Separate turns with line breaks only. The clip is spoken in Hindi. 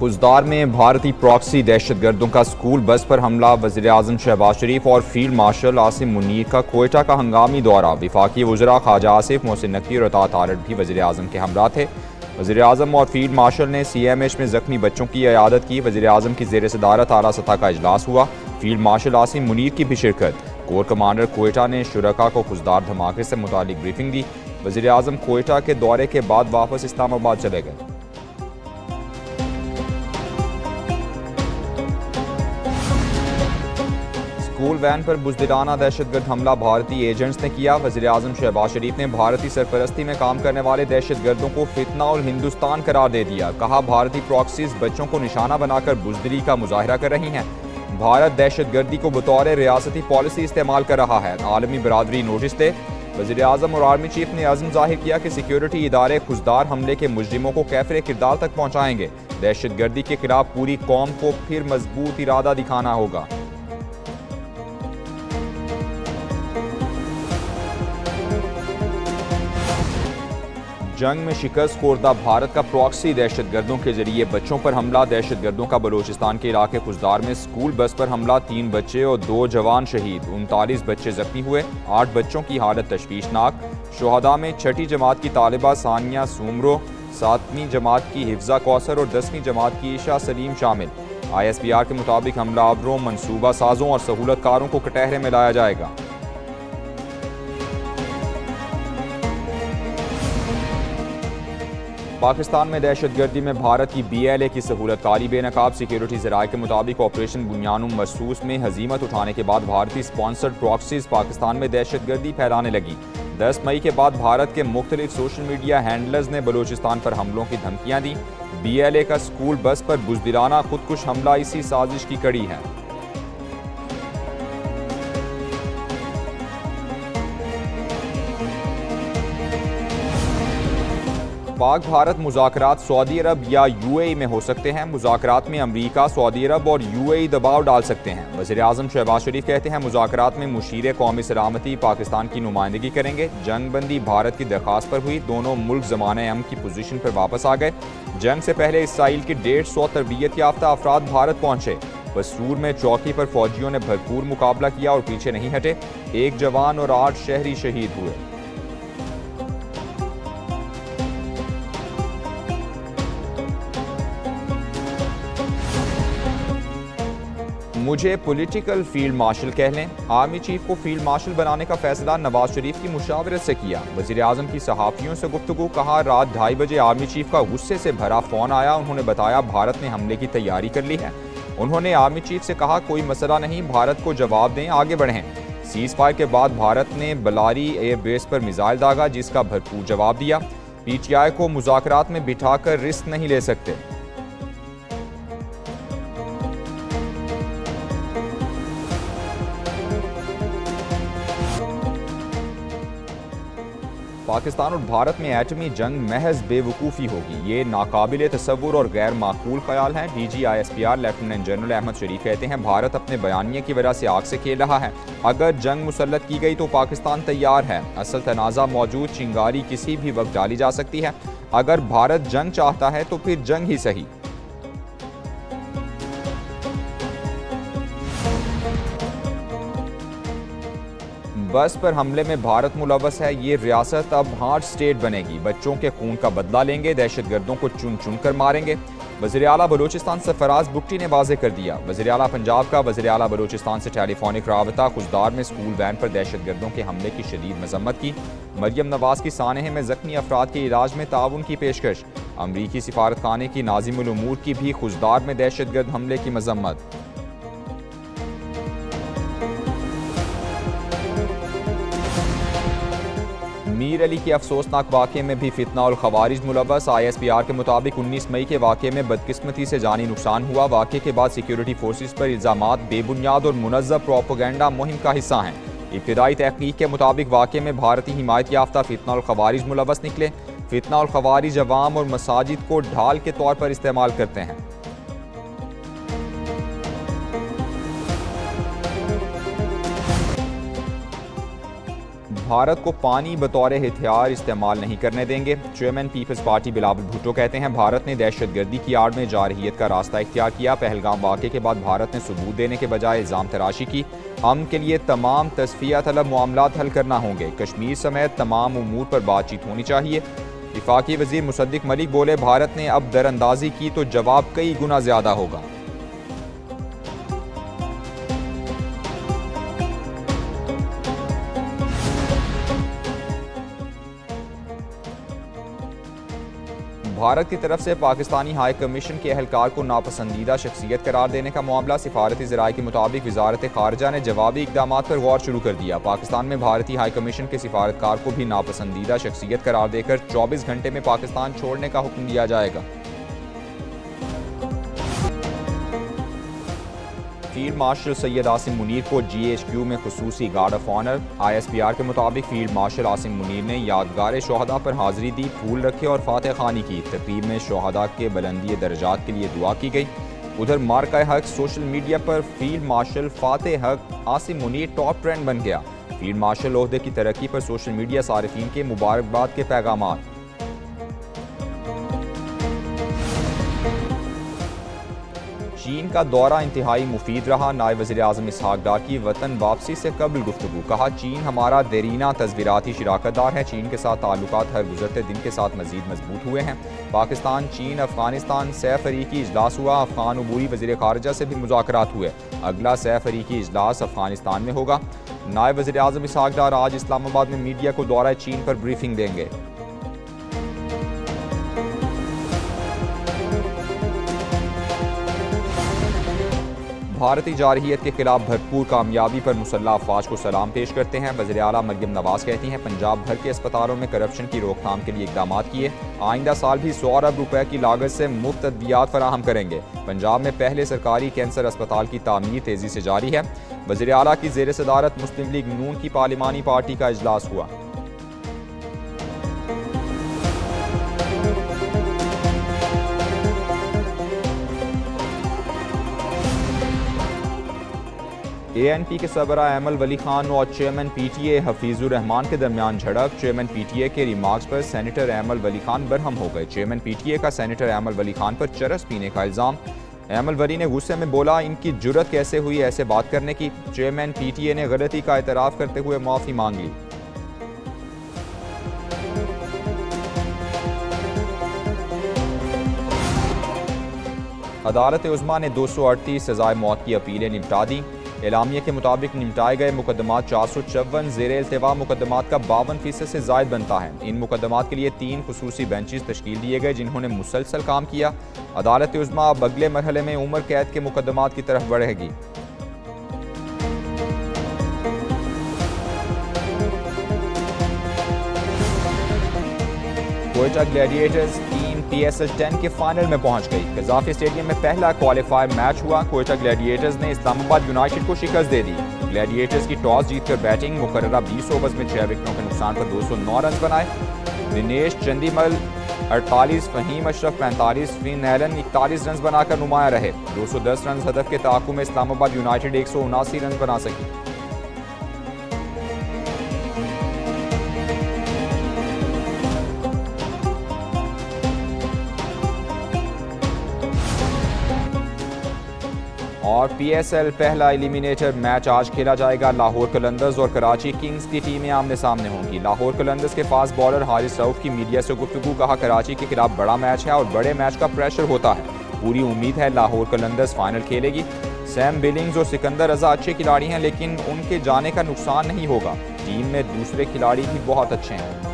खुजदार में भारतीय प्रॉक्सी दहशतगर्दों का स्कूल बस पर हमला, वज़ीर-ए-आज़म शहबाज शरीफ और फील्ड मार्शल आसिम मुनीर का कोयटा का हंगामी दौरा। वफाकी वज़रा ख्वाजा आसिफ, मोहसिन नकवी और अतात आरट भी वज़ीर-ए-आज़म के हमरा थे। वज़ीर-ए-आज़म और फील्ड मार्शल ने CMH में ज़ख्मी बच्चों की इयादत की। वज़ीर-ए-आज़म की ज़ेर सदारत आला सतह का इजलास हुआ। फील्ड मार्शल आसिम मुनीर की भी शिरकत। कोर कमांडर कोयटा ने शुरका को खुजदार धमाके से मुतालिक ब्रीफिंग दी। वज़ीर-ए-आज़म कोयटा के दौरे के बाद वापस इस्लामाबाद चले गए। स्कूल वैन पर बुज़दिलाना दहशतगर्द हमला भारतीय एजेंट्स ने किया। वज़ीर-ए-आज़म शहबाज शरीफ ने भारतीय सरपरस्ती में काम करने वाले दहशतगर्दों को फितना और हिंदुस्तान करार दे दिया। कहा, भारतीय प्रॉक्सीज बच्चों को निशाना बनाकर बुज़दिली का मुजाहरा कर रही हैं। भारत दहशतगर्दी को बतौर रियासती पॉलिसी इस्तेमाल कर रहा है। आलमी बरादरी नोटिस दे। वज़ीर-ए-आज़म और आर्मी चीफ ने अज़्म जाहिर किया कि सिक्योरिटी इदारे खुजदार हमले के मुजरिमों को कैफरे किरदार तक पहुँचाएंगे। दहशतगर्दी के खिलाफ पूरी कौम को फिर मजबूत इरादा दिखाना होगा। जंग में शिकस्त खोर्दा भारत का प्रॉक्सी दहशतगर्दों के जरिए बच्चों पर हमला। दहशतगर्दों का बलोचिस्तान के इलाके खुजदार में स्कूल बस पर हमला। 3 बच्चे और 2 जवान शहीद, 39 बच्चे जख्मी हुए। 8 बच्चों की हालत तशवीशनाक। शुहदा में 6ठी जमात की तालिबा सानिया सुमरो, 7वीं जमात की हिफ्जा कौसर और 10वीं जमात की ईशा सलीम शामिल। ISPR के मुताबिक हमलावरों, मनसूबा साजों और सहूलतकारों को कटहरे में लाया जाएगा। पाकिस्तान में दहशतगर्दी में भारत की BLA की सहूलतकारी बेनकाब। सिक्योरिटी ज़राए के मुताबिक ऑपरेशन बुनियानुम मरसूस में हजीमत उठाने के बाद भारतीय स्पॉन्सर्ड प्रॉक्सीज पाकिस्तान में दहशतगर्दी फैलाने लगी। 10 मई के बाद भारत के मुख्तलिफ सोशल मीडिया हैंडलर्स ने बलूचिस्तान पर हमलों की धमकियां दी। BLA का स्कूल बस पर बुज़दिलाना खुदकुश हमला इसी साजिश की कड़ी है। पाक भारत मुज़ाकरात सऊदी अरब या UAE में हो सकते हैं। मुज़ाकरात में अमरीका, सऊदी अरब और UAE दबाव डाल सकते हैं। वज़ीर-ए-आज़म शहबाज शरीफ कहते हैं, मुज़ाकरात में मुशीर कौमी सलामती पाकिस्तान की नुमाइंदगी करेंगे। जंग बंदी भारत की दरख्वास्त पर हुई। दोनों मुल्क ज़माने अमन की पोजीशन पर वापस आ गए। जंग से पहले इसराइल के 150 तरबियत याफ्ता अफराद भारत पहुँचे। बसूर में चौकी पर फौजियों ने भरपूर मुकाबला किया और पीछे नहीं हटे। 1 जवान और 8 शहरी शहीद हुए। मुझे पॉलिटिकल फील्ड मार्शल कह लें। आर्मी चीफ को फील्ड मार्शल बनाने का फैसला नवाज शरीफ की मुशावरत से किया। वज़ीर-ए-आज़म की सहाफ़ियों से गुफ्तगू। कहा, रात 2:30 बजे आर्मी चीफ का गुस्से से भरा फ़ोन आया। उन्होंने बताया भारत ने हमले की तैयारी कर ली है। उन्होंने आर्मी चीफ से कहा, कोई मसला नहीं, भारत को जवाब दें, आगे बढ़ें। सीज़ फायर के बाद भारत ने बलारी एयरबेस पर मिसाइल दागा, जिसका भरपूर जवाब दिया। PTI को मुज़ाकरात में बिठाकर रिस्क नहीं ले सकते। पाकिस्तान और भारत में एटमी जंग महज बेवकूफ़ी होगी। ये नाकाबिले तसव्वुर और गैर माकूल ख्याल है। DG ISPR lieutenant general Ahmed Sharif कहते हैं, भारत अपने बयानिए की वजह से आग से खेल रहा है। अगर जंग मुसल्लत की गई तो पाकिस्तान तैयार है। असल तनाज़ा मौजूद, चिंगारी किसी भी वक्त डाली जा सकती है। अगर भारत जंग चाहता है तो फिर जंग ही सही। बस पर हमले में भारत मुलव्वस है। ये रियासत अब हार्ड स्टेट बनेगी। बच्चों के खून का बदला लेंगे, दहशतगर्दों को चुन चुन कर मारेंगे। वज़ीर आला बलूचिस्तान सरफराज बुगटी ने वाज़ेह कर दिया। वज़ीर आला पंजाब का वज़ीर आला बलूचिस्तान से टेलीफोनिक राबता। खुजदार में स्कूल वैन पर दहशतगर्दों के हमले की शदीद मजम्मत की। मरियम नवाज की सानहे में ज़ख्मी अफराद के इलाज में ताउन की पेशकश। अमरीकी सिफारतखाने की नाज़िमुल उमूर की भी खुजदार में दहशतगर्द हमले की मजम्मत। मीर अली के अफसोसनाक वाक़े में भी फितना और खवारिज मुलव्वस। ISPR के मुताबिक 19 मई के वाक़े में बदकिस्मती से जानी नुकसान हुआ। वाक़े के बाद सिक्योरिटी फोर्सेस पर इल्ज़ामात बेबुनियाद और मुनज़्ज़म प्रोपेगेंडा मुहिम का हिस्सा हैं। इब्तिदाई तहकीक के मुताबिक वाक़े में भारतीय हिमायत याफ्ता फितना और खवारिज मुलव्वस निकले। फितना और खवारिज अवाम और मसाजिद को ढाल के तौर पर इस्तेमाल करते हैं। भारत को पानी बतौर हथियार इस्तेमाल नहीं करने देंगे। Chairman People's Party Bilawal Bhutto कहते हैं भारत ने दहशतगर्दी की आड़ में जारहियत का रास्ता इख्तियार किया। पहलगाम वाक़े के बाद भारत ने सबूत देने के बजाय इल्ज़ाम तराशी की। अमन के लिए तमाम तस्फिया तलब मामलात हल करना होंगे। कश्मीर समेत तमाम उमूर पर बातचीत होनी चाहिए। वफाकी वज़ीर मुसद्दिक मलिक बोले भारत ने अब दरअंदाजी की तो जवाब कई गुना ज़्यादा होगा। भारत की तरफ से पाकिस्तानी हाई कमीशन के अहलकार को नापसंदीदा शख्सियत करार देने का मामला। सिफारती ज़राए के मुताबिक वज़ारत ख़ारजा ने जवाबी इक़दाम पर गौर शुरू कर दिया। पाकिस्तान में भारतीय हाई कमीशन के सिफारतकार को भी नापसंदीदा शख्सियत करार देकर 24 घंटे में पाकिस्तान छोड़ने का हुक्म दिया जाएगा। फील्ड मार्शल सैयद आसिम मुनीर को GHQ में खुसूसी गार्ड ऑफ ऑनर। ISPR के मुताबिक फील्ड मार्शल आसिम मुनीर ने यादगार शोहदा पर हाजिरी दी, फूल रखे और फातह खानी की। तकरीब में शोहदा के बुलंदी दर्जात के लिए दुआ की गई। उधर मार्का हक सोशल मीडिया पर फील्ड मार्शल फातह हक आसिम मुनीर टॉप ट्रेंड बन गया। फील्ड मार्शल ओहदे की तरक्की पर सोशल मीडिया सारिफीन के मुबारकबाद के पैगाम। चीन का दौरा इंतहाई मुफीद रहा। नायब वज़ीर-ए-आज़म इसहाक डार की वतन वापसी से कबल गुफ्तगू। कहा चीन हमारा देरीना तस्वीराती शिराकतदार है। चीन के साथ ताल्लुकात हर गुजरते दिन के साथ मजीद मजबूत हुए हैं। पाकिस्तान चीन अफगानिस्तान सह फरीकी इजलास हुआ। अफगान अबूरी वज़ीर ख़ारजा से भी मुज़ाकरात हुए। अगला सह फरीकी इजलास अफगानिस्तान में होगा। नायब वज़ीर-ए-आज़म इसहाक डार आज इस्लामाबाद में मीडिया को दौरा चीन पर ब्रीफिंग देंगे। भारतीय जारहियत के खिलाफ भरपूर कामयाबी पर मुसल्लह अफवाज को सलाम पेश करते हैं। वज़ीर आला मरियम नवाज कहती हैं पंजाब भर के अस्पतालों में करप्शन की रोकथाम के लिए इकदाम किए। आइंदा साल भी 100 अरब रुपए की लागत से मुफ्त अद्वियात फराहम करेंगे। पंजाब में पहले सरकारी कैंसर अस्पताल की तामीर तेजी से जारी है। वज़ीर आला की ज़ेर सदारत मुस्लिम लीग नून की पार्लिमानी पार्टी का इजलास हुआ। ANP के सरबराह अहमद वली खान और चेयरमैन PTA हफीजुर रहमान के दरमियान झड़प। चेयरमैन PTA के रिमार्क्स पर सेनेटर अहमद वली खान बरहम हो गए। चेयरमैन PTA का सेनेटर अहमद वली खान पर चरस पीने का इल्ज़ाम। अहमद वली ने गुस्से में बोला इनकी जुर्रत कैसे हुई ऐसे बात करने की। चेयरमैन PTA ने गलती का एतराफ़ करते हुए माफ़ी मांग ली। अदालत उज़्मा ने 238 सज़ाए मौत की अपीलें निपटा दी। एलामिया के मुताबिक निपटाए गए मुकदमात 454 ज़ेरे इल्तिवा मुकदमात का 52% से ज़ायद बनता है। इन मुकदमात के लिए 3 खुसूसी बेंचेस तश्कील दिए गए जिन्होंने मुसलसल काम किया। अदालत उज़्मा अब अगले मरहले में उम्र कैद के मुकदमात की तरफ बढ़ेगी। कोयटा ग्लैडिएटर्स टीम PSL 10 के फाइनल में पहुंच गई। कज़ाफ़ी स्टेडियम में पहला क्वालिफायर मैच हुआ। कोयटा ग्लैडिएटर्स ने इस्लामाबाद यूनाइटेड को शिकस्त दे दी। ग्लैडिएटर्स की टॉस जीतकर बैटिंग, मुकर्ररा 20 ओवर्स में 6 विकेटों के नुकसान पर 209 रन बनाए। दिनेश चंदीमल 48, फ़हीम अशरफ 45, फिन एलन 41 रन बनाकर नुमाया रहे। 210 रन हदफ के ताक़ुब में इस्लामाबाद यूनाइटेड 179 रन बना सकी। और PSL पहला एलिमिनेटर मैच आज खेला जाएगा। लाहौर कलंदर्स और कराची किंग्स की टीमें आमने सामने होंगी। लाहौर कलंदर्स के फास्ट बॉलर हारिस रऊफ की मीडिया से गुफ्तगू। कहा कराची के खिलाफ बड़ा मैच है और बड़े मैच का प्रेशर होता है। पूरी उम्मीद है लाहौर कलंदर्स फाइनल खेलेगी। सैम बिलिंग्स और सिकंदर रजा अच्छे खिलाड़ी हैं लेकिन उनके जाने का नुकसान नहीं होगा। टीम में दूसरे खिलाड़ी भी बहुत अच्छे हैं।